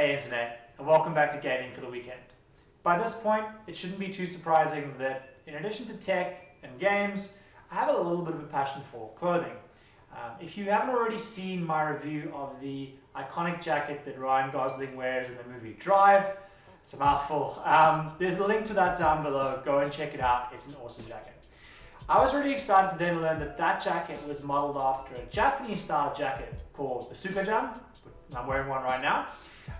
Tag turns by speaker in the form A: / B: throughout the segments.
A: Hey Internet, and welcome back to Gaming for the Weekend. By this point, it shouldn't be too surprising that in addition to tech and games, I have a little bit of a passion for clothing. If you haven't already seen my review of the iconic jacket that Ryan Gosling wears in the movie Drive, it's a mouthful. There's a link to that down below, go and check it out, it's an awesome jacket. I was really excited to then learn that that jacket was modeled after a Japanese style jacket called the Sukajan, and I'm wearing one right now.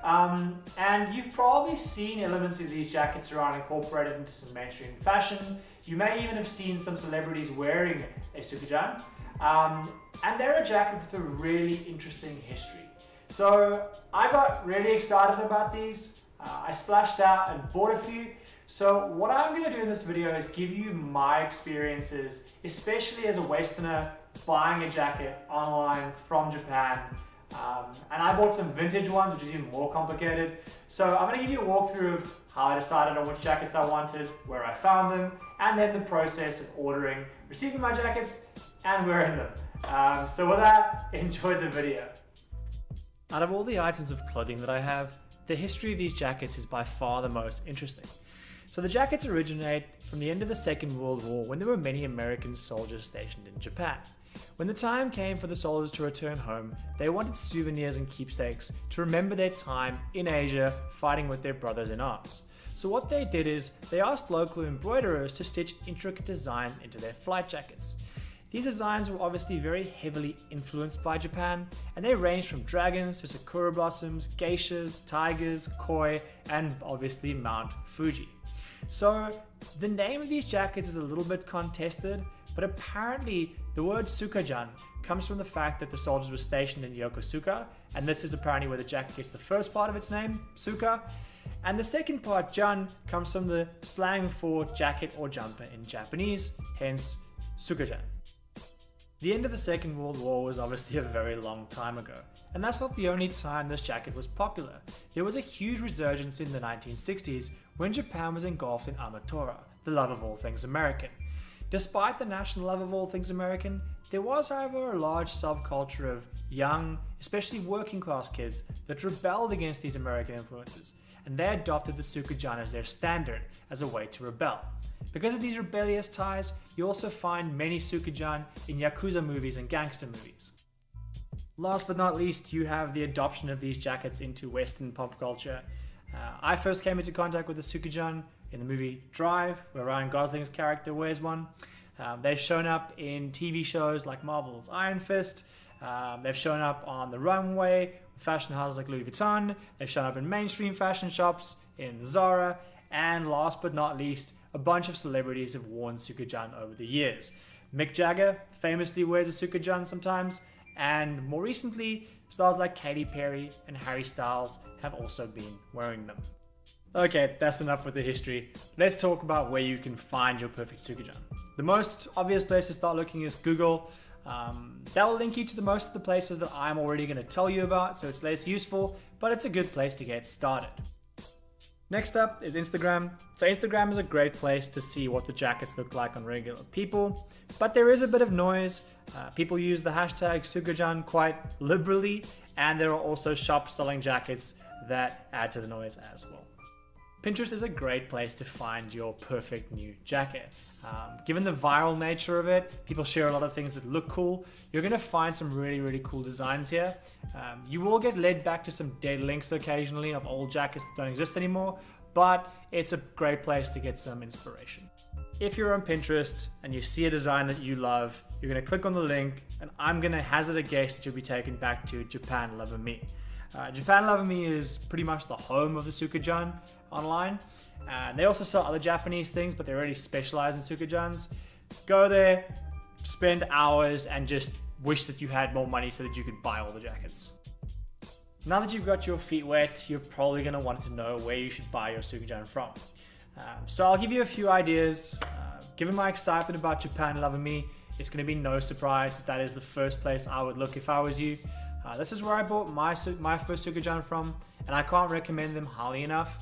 A: And you've probably seen elements of these jackets around incorporated into some mainstream fashion. You may even have seen some celebrities wearing a Sukajan. And they're a jacket with a really interesting history. So I got really excited about these. I splashed out and bought a few. So what I'm going to do in this video is give you my experiences, especially as a Westerner buying a jacket online from Japan. And I bought some vintage ones, which is even more complicated. So I'm going to give you a walkthrough of how I decided on which jackets I wanted, where I found them, and then the process of ordering, receiving my jackets, and wearing them. So with that, enjoy the video. Out of all the items of clothing that I have, the history of these jackets is by far the most interesting. So the jackets originate from the end of the Second World War when there were many American soldiers stationed in Japan. When the time came for the soldiers to return home, they wanted souvenirs and keepsakes to remember their time in Asia fighting with their brothers in arms. So what they did is they asked local embroiderers to stitch intricate designs into their flight jackets. These designs were obviously very heavily influenced by Japan, and they ranged from dragons to sakura blossoms, geishas, tigers, koi, and obviously Mount Fuji. So the name of these jackets is a little bit contested, but apparently the word Sukajan comes from the fact that the soldiers were stationed in Yokosuka, and this is apparently where the jacket gets the first part of its name, Suka. And the second part, Jan, comes from the slang for jacket or jumper in Japanese, hence Sukajan. The end of the Second World War was obviously a very long time ago, and that's not the only time this jacket was popular. There was a huge resurgence in the 1960s when Japan was engulfed in Amatora, the love of all things American. Despite the national love of all things American, there was however a large subculture of young, especially working class kids that rebelled against these American influences, and they adopted the Sukajan as their standard as a way to rebel. Because of these rebellious ties, you also find many Sukajan in Yakuza movies and gangster movies. Last but not least, you have the adoption of these jackets into Western pop culture. I first came into contact with the Sukajan in the movie Drive, where Ryan Gosling's character wears one. They've shown up in TV shows like Marvel's Iron Fist. They've shown up on the runway with fashion houses like Louis Vuitton. They've shown up in mainstream fashion shops, in Zara, and last but not least, a bunch of celebrities have worn Sukajan over the years. Mick Jagger famously wears a Sukajan sometimes, and more recently, stars like Katy Perry and Harry Styles have also been wearing them. Okay, that's enough with the history. Let's talk about where you can find your perfect Sukajan. The most obvious place to start looking is Google. That will link you to most of the places that I'm already going to tell you about, so it's less useful, but it's a good place to get started. Next up is Instagram. So Instagram is a great place to see what the jackets look like on regular people, but there is a bit of noise. People use the hashtag Sukajan quite liberally, and there are also shops selling jackets that add to the noise as well. Pinterest is a great place to find your perfect new jacket. Given the viral nature of it, people share a lot of things that look cool. You're going to find some really cool designs here. You will get led back to some dead links occasionally of old jackets that don't exist anymore, but it's a great place to get some inspiration. If you're on Pinterest and you see a design that you love, you're going to click on the link, and I'm going to hazard a guess that you'll be taken back to Japan Love Me. Japan Love Me is pretty much the home of the Sukajan online. They also sell other Japanese things, but they already specialize in Sukajans. Go there, spend hours, and just wish that you had more money so that you could buy all the jackets. Now that you've got your feet wet, you're probably going to want to know where you should buy your Sukajan from. So I'll give you a few ideas. Given my excitement about Japan Love Me, it's going to be no surprise that that is the first place I would look if I was you. This is where I bought my first Sukajan from, and I can't recommend them highly enough.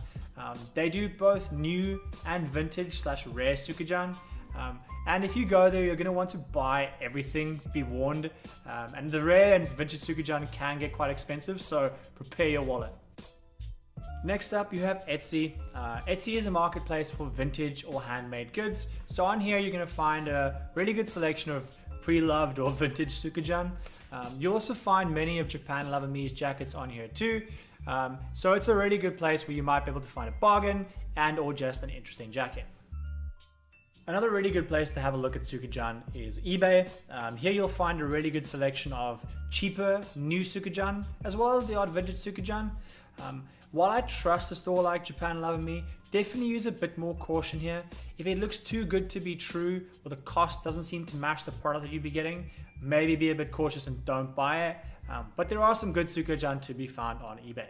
A: They do both new and vintage / rare Sukajan, and if you go there, you're going to want to buy everything, be warned, and the rare and vintage Sukajan can get quite expensive, so prepare your wallet. Next up, you have Etsy. Etsy is a marketplace for vintage or handmade goods. So on here, you're going to find a really good selection of pre-loved or vintage Sukajan. You'll also find many of Japan Lover Me's jackets on here too. So it's a really good place where you might be able to find a bargain and or just an interesting jacket. Another really good place to have a look at Sukajan is eBay. Here you'll find a really good selection of cheaper new Sukajan as well as the odd vintage Sukajan. While I trust a store like Japan Lover Me, definitely use a bit more caution here. If it looks too good to be true or the cost doesn't seem to match the product that you'd be getting, maybe be a bit cautious and don't buy it. But there are some good Sukajan to be found on eBay.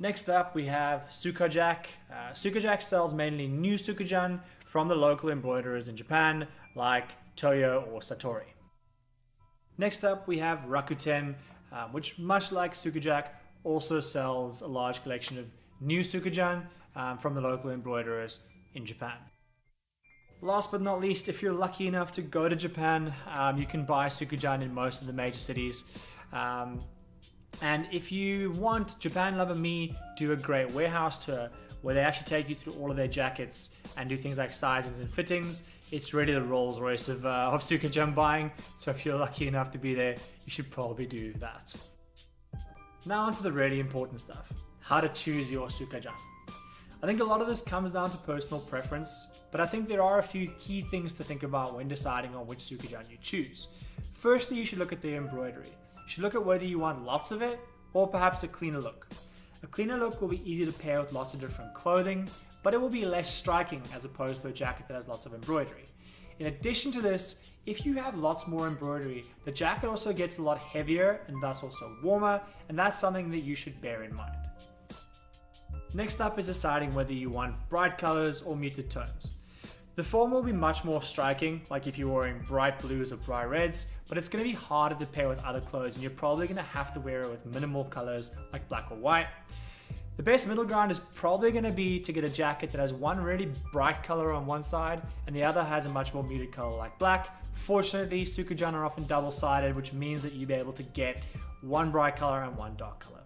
A: Next up, we have Sukajan. Sukajan sells mainly new Sukajan from the local embroiderers in Japan, like Toyo or Satori. Next up, we have Rakuten, which much like Sukajan, also sells a large collection of new Sukajan from the local embroiderers in Japan. Last but not least, if you're lucky enough to go to Japan, you can buy Sukajan in most of the major cities. And if you want, Japan Lover Me do a great warehouse tour where they actually take you through all of their jackets and do things like sizings and fittings. It's really the Rolls Royce of Sukajan buying. So if you're lucky enough to be there, you should probably do that. Now onto the really important stuff, how to choose your Sukajan. I think a lot of this comes down to personal preference, but I think there are a few key things to think about when deciding on which Sukajan you choose. Firstly, you should look at the embroidery. You should look at whether you want lots of it or perhaps a cleaner look. A cleaner look will be easy to pair with lots of different clothing, but it will be less striking as opposed to a jacket that has lots of embroidery. In addition to this, if you have lots more embroidery, the jacket also gets a lot heavier and thus also warmer, and that's something that you should bear in mind. Next up is deciding whether you want bright colors or muted tones. The former will be much more striking, like if you're wearing bright blues or bright reds, but it's going to be harder to pair with other clothes and you're probably going to have to wear it with minimal colors like black or white. The best middle ground is probably going to be to get a jacket that has one really bright color on one side and the other has a much more muted color like black. Fortunately, Sukajan are often double-sided, which means that you'll be able to get one bright color and one dark color.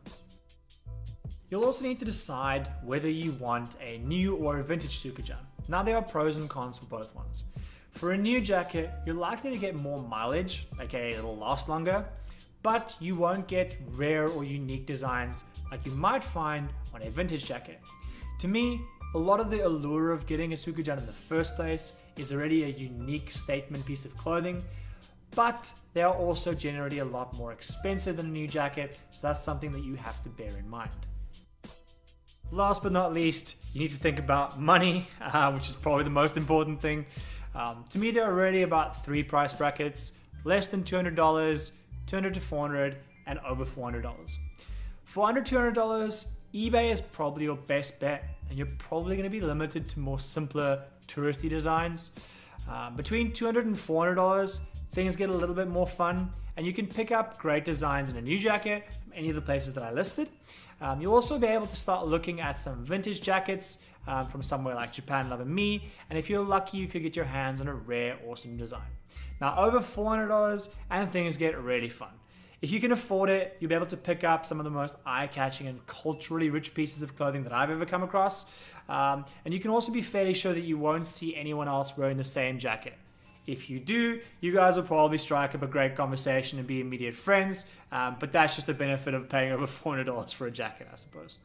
A: You'll also need to decide whether you want a new or a vintage Sukajan. Now there are pros and cons for both ones. For a new jacket, you're likely to get more mileage, aka it'll last longer, but you won't get rare or unique designs like you might find on a vintage jacket. To me, a lot of the allure of getting a Sukajan in the first place is already a unique statement piece of clothing, but they are also generally a lot more expensive than a new jacket, so that's something that you have to bear in mind. Last but not least, you need to think about money, which is probably the most important thing. To me, there are really about three price brackets: less than $200, $200 to $400, and over $400. For under $200, eBay is probably your best bet, and you're probably going to be limited to more simpler touristy designs. Between $200 and $400, things get a little bit more fun, and you can pick up great designs in a new jacket from any of the places that I listed. You'll also be able to start looking at some vintage jackets from somewhere like Japan Lover Me, and if you're lucky, you could get your hands on a rare, awesome design. Now, over $400, and things get really fun. If you can afford it, you'll be able to pick up some of the most eye-catching and culturally rich pieces of clothing that I've ever come across. And you can also be fairly sure that you won't see anyone else wearing the same jacket. If you do, you guys will probably strike up a great conversation and be immediate friends, but that's just the benefit of paying over $400 for a jacket, I suppose.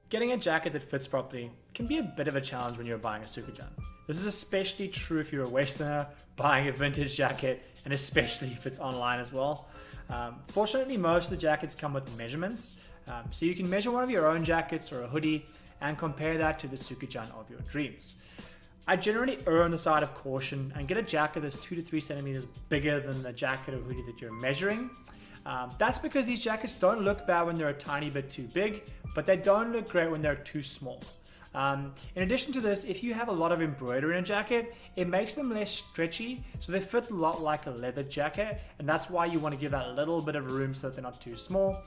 A: Getting a jacket that fits properly can be a bit of a challenge when you're buying a Sukajan. This is especially true if you're a Westerner buying a vintage jacket, and especially if it's online as well. Fortunately, most of the jackets come with measurements, so you can measure one of your own jackets or a hoodie and compare that to the Sukajan of your dreams. I generally err on the side of caution and get a jacket that's 2 to 3 centimeters bigger than the jacket or hoodie that you're measuring. That's because these jackets don't look bad when they're a tiny bit too big, but they don't look great when they're too small. In addition to this, if you have a lot of embroidery in a jacket, it makes them less stretchy, so they fit a lot like a leather jacket, and that's why you want to give that a little bit of room so that they're not too small.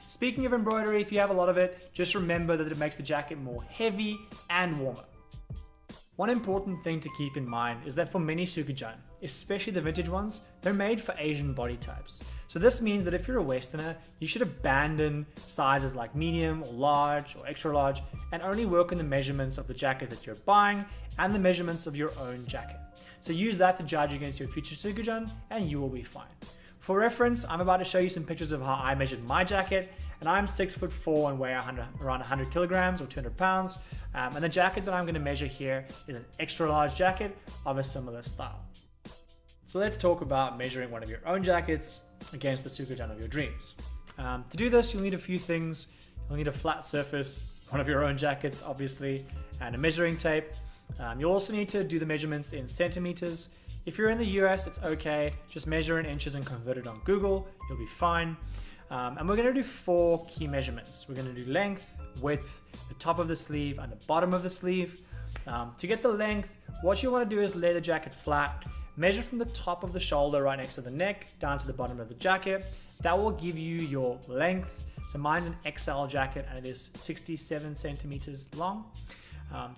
A: Speaking of embroidery, if you have a lot of it, just remember that it makes the jacket more heavy and warmer. One important thing to keep in mind is that for many Sukajan, especially the vintage ones, they're made for Asian body types. So this means that if you're a Westerner, you should abandon sizes like medium or large or extra large and only work on the measurements of the jacket that you're buying and the measurements of your own jacket. So use that to judge against your future Sukajan and you will be fine. For reference, I'm about to show you some pictures of how I measured my jacket, and I'm 6'4" and weigh around 100 kilograms or 200 pounds. And the jacket that I'm going to measure here is an extra large jacket of a similar style. So let's talk about measuring one of your own jackets against the Sukajan of your dreams. To do this, you'll need a few things. You'll need a flat surface, one of your own jackets, obviously, and a measuring tape. You'll also need to do the measurements in centimeters. If you're in the US, it's okay. Just measure in inches and convert it on Google. You'll be fine. And we're going to do 4 key measurements. We're going to do length, width, the top of the sleeve, and the bottom of the sleeve. To get the length, what you want to do is lay the jacket flat. Measure from the top of the shoulder right next to the neck down to the bottom of the jacket. That will give you your length. So mine's an XL jacket and it is 67 centimeters long.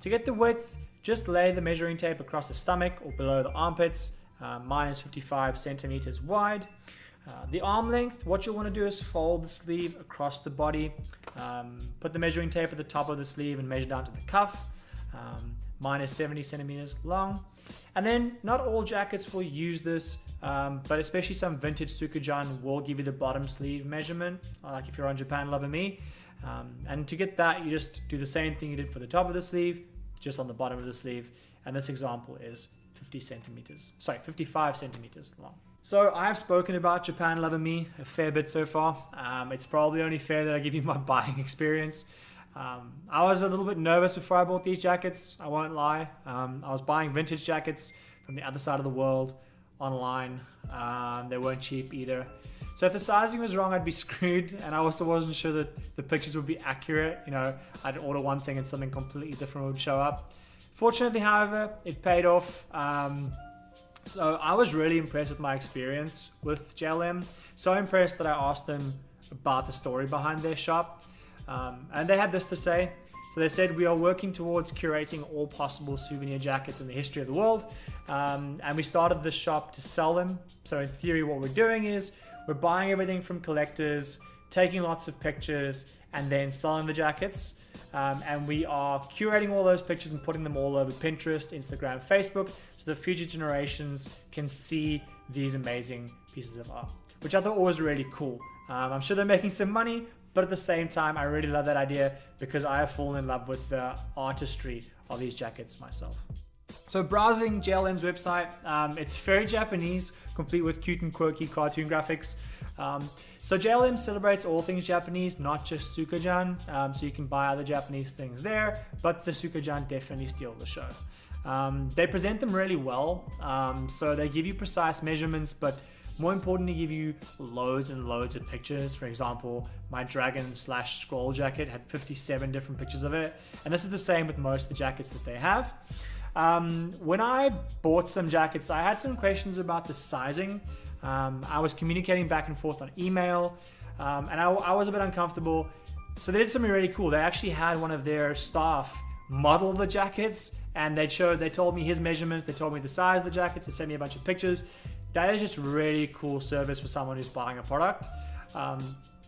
A: To get the width, just lay the measuring tape across the stomach or below the armpits. Mine is 55 centimeters wide. The arm length, what you'll want to do is fold the sleeve across the body. Put the measuring tape at the top of the sleeve and measure down to the cuff. Mine is 70 centimeters long. And then not all jackets will use this, but especially some vintage Sukajan will give you the bottom sleeve measurement, like if you're on Japan Lover Me. And to get that, you just do the same thing you did for the top of the sleeve, just on the bottom of the sleeve. And this example is 55 centimeters long. So I've spoken about Japan Lover Me a fair bit so far. It's probably only fair that I give you my buying experience. I was a little bit nervous before I bought these jackets, I won't lie. I was buying vintage jackets from the other side of the world online. They weren't cheap either. So if the sizing was wrong, I'd be screwed, and I also wasn't sure that the pictures would be accurate. You know, I'd order one thing and something completely different would show up. Fortunately, however, it paid off. So I was really impressed with my experience with JLM. So impressed that I asked them about the story behind their shop. And they had this to say. So they said, we are working towards curating all possible souvenir jackets in the history of the world. And we started this shop to sell them. So in theory, what we're doing is we're buying everything from collectors, taking lots of pictures, and then selling the jackets. And we are curating all those pictures and putting them all over Pinterest, Instagram, Facebook, so the future generations can see these amazing pieces of art, which I thought was really cool. I'm sure they're making some money, but at the same time, I really love that idea because I have fallen in love with the artistry of these jackets myself. So browsing JLM's website, it's very Japanese, complete with cute and quirky cartoon graphics. So JLM celebrates all things Japanese, not just Sukajan. So you can buy other Japanese things there, but the Sukajan definitely steal the show. They present them really well. So they give you precise measurements, but more importantly, give you loads and loads of pictures. For example, my dragon/scroll jacket had 57 different pictures of it. And this is the same with most of the jackets that they have. When I bought some jackets, I had some questions about the sizing. I was communicating back and forth on email, and I was a bit uncomfortable. So they did something really cool. They actually had one of their staff model the jackets, and they told me his measurements, they told me the size of the jackets, they sent me a bunch of pictures. That is just really cool service for someone who's buying a product.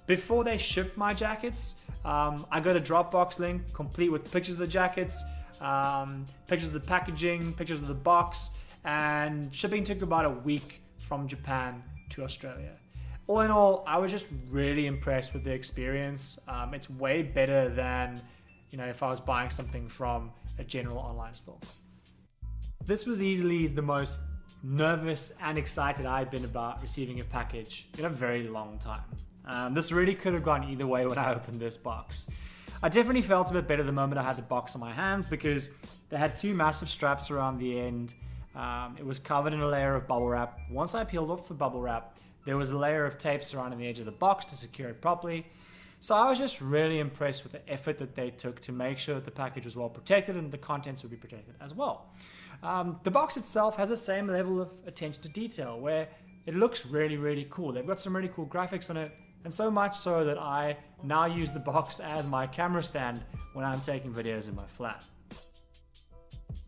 A: Before they shipped my jackets, I got a Dropbox link complete with pictures of the jackets, pictures of the packaging, pictures of the box, and shipping took about a week from Japan to Australia. All in all, I was just really impressed with the experience. It's way better than, if I was buying something from a general online store. This was easily the most nervous and excited I've been about receiving a package in a very long time. This really could have gone either way when I opened this box. I definitely felt a bit better the moment I had the box in my hands because they had 2 massive straps around the end. It was covered in a layer of bubble wrap. Once I peeled off the bubble wrap, there was a layer of tape surrounding the edge of the box to secure it properly. So I was just really impressed with the effort that they took to make sure that the package was well protected and the contents would be protected as well. The box itself has the same level of attention to detail where it looks really, really cool. They've got some really cool graphics on it, and so much so that I now use the box as my camera stand when I'm taking videos in my flat.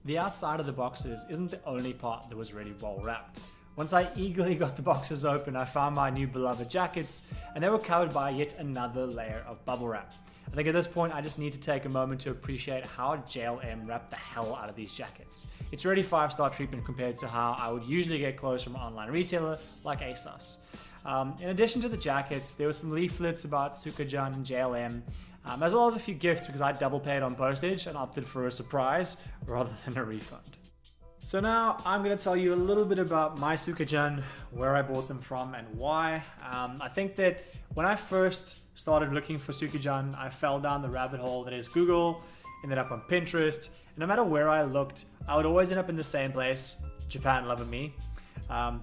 A: The outside of the boxes isn't the only part that was really well wrapped. Once I eagerly got the boxes open, I found my new beloved jackets, and they were covered by yet another layer of bubble wrap. I think at this point I just need to take a moment to appreciate how JLM wrapped the hell out of these jackets. It's really 5-star treatment compared to how I would usually get clothes from an online retailer like ASOS. In addition to the jackets, there were some leaflets about Sukajan and JLM, as well as a few gifts because I double paid on postage and opted for a surprise rather than a refund. So now I'm going to tell you a little bit about my Sukajan, where I bought them from and why. I think that when I first started looking for Sukajan, I fell down the rabbit hole that is Google, ended up on Pinterest, and no matter where I looked, I would always end up in the same place, Japan loving me.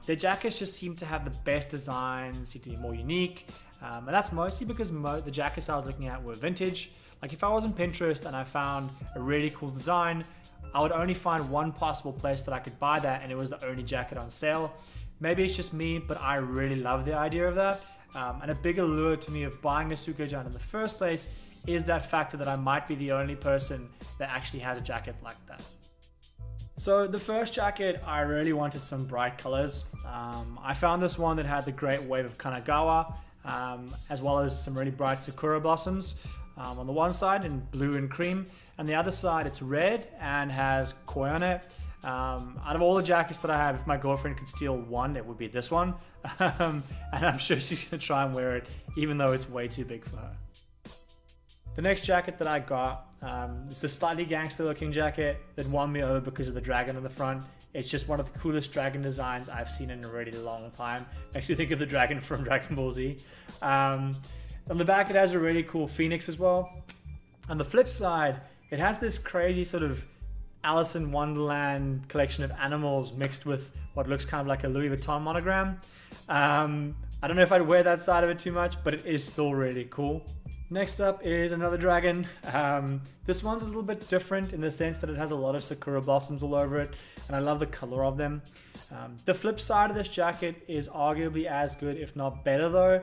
A: Their jackets just seem to have the best designs, seem to be more unique, and that's mostly because the jackets I was looking at were vintage. Like if I was on Pinterest and I found a really cool design, I would only find one possible place that I could buy that, and it was the only jacket on sale. Maybe it's just me, but I really love the idea of that. And a big allure to me of buying a Sukajan in the first place is that factor that I might be the only person that actually has a jacket like that. So the first jacket, I really wanted some bright colors. I found this one that had the great wave of Kanagawa, as well as some really bright sakura blossoms. On the one side in blue and cream, and the other side it's red and has koi on it. Out of all the jackets that I have, if my girlfriend could steal one, it would be this one. And I'm sure she's gonna try and wear it, even though it's way too big for her. The next jacket that I got is the slightly gangster looking jacket that won me over because of the dragon on the front. It's just one of the coolest dragon designs I've seen in a really long time. Makes me think of the dragon from Dragon Ball Z. On the back it has a really cool phoenix as well. On the flip side, it has this crazy sort of Alice in Wonderland collection of animals mixed with what looks kind of like a Louis Vuitton monogram. I don't know if I'd wear that side of it too much, but it is still really cool. Next up is another dragon. This one's a little bit different in the sense that it has a lot of sakura blossoms all over it, and I love the color of them. The flip side of this jacket is arguably as good, if not better though.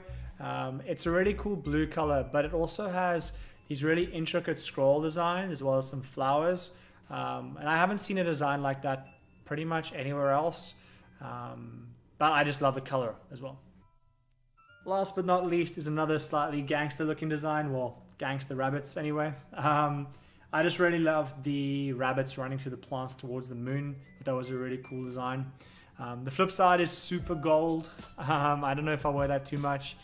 A: It's a really cool blue color, but it also has these really intricate scroll designs as well as some flowers. And I haven't seen a design like that pretty much anywhere else. But I just love the color as well. Last but not least is another slightly gangster looking design. Well, gangster rabbits anyway. I just really love the rabbits running through the plants towards the moon. That was a really cool design. The flip side is super gold. I don't know if I wear that too much.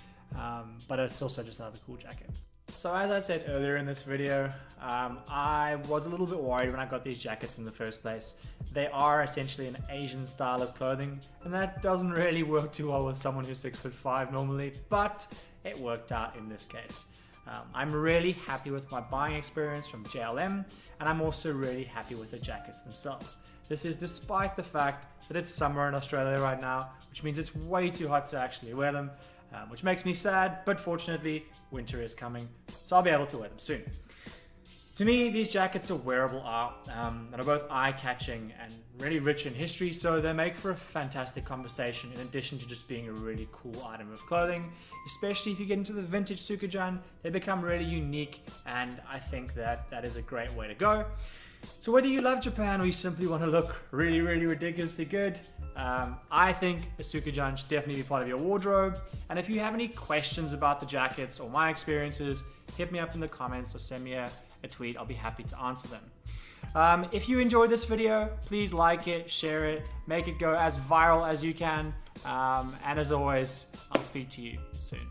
A: But it's also just another cool jacket. So as I said earlier in this video, I was a little bit worried when I got these jackets in the first place. They are essentially an Asian style of clothing, and that doesn't really work too well with someone who's 6'5" normally, but it worked out in this case. I'm really happy with my buying experience from JLM, and I'm also really happy with the jackets themselves. This is despite the fact that it's summer in Australia right now, which means it's way too hot to actually wear them, which makes me sad, but fortunately winter is coming, so I'll be able to wear them soon. To me, these jackets are wearable art and are both eye-catching and really rich in history, so they make for a fantastic conversation in addition to just being a really cool item of clothing. Especially if you get into the vintage Sukajan, they become really unique, and I think that that is a great way to go. So whether you love Japan or you simply want to look really ridiculously good, I think a Sukajan should definitely be part of your wardrobe. And if you have any questions about the jackets or my experiences, hit me up in the comments or send me a tweet. I'll be happy to answer them. If you enjoyed this video, please like it, share it, make it go as viral as you can. And as always, I'll speak to you soon.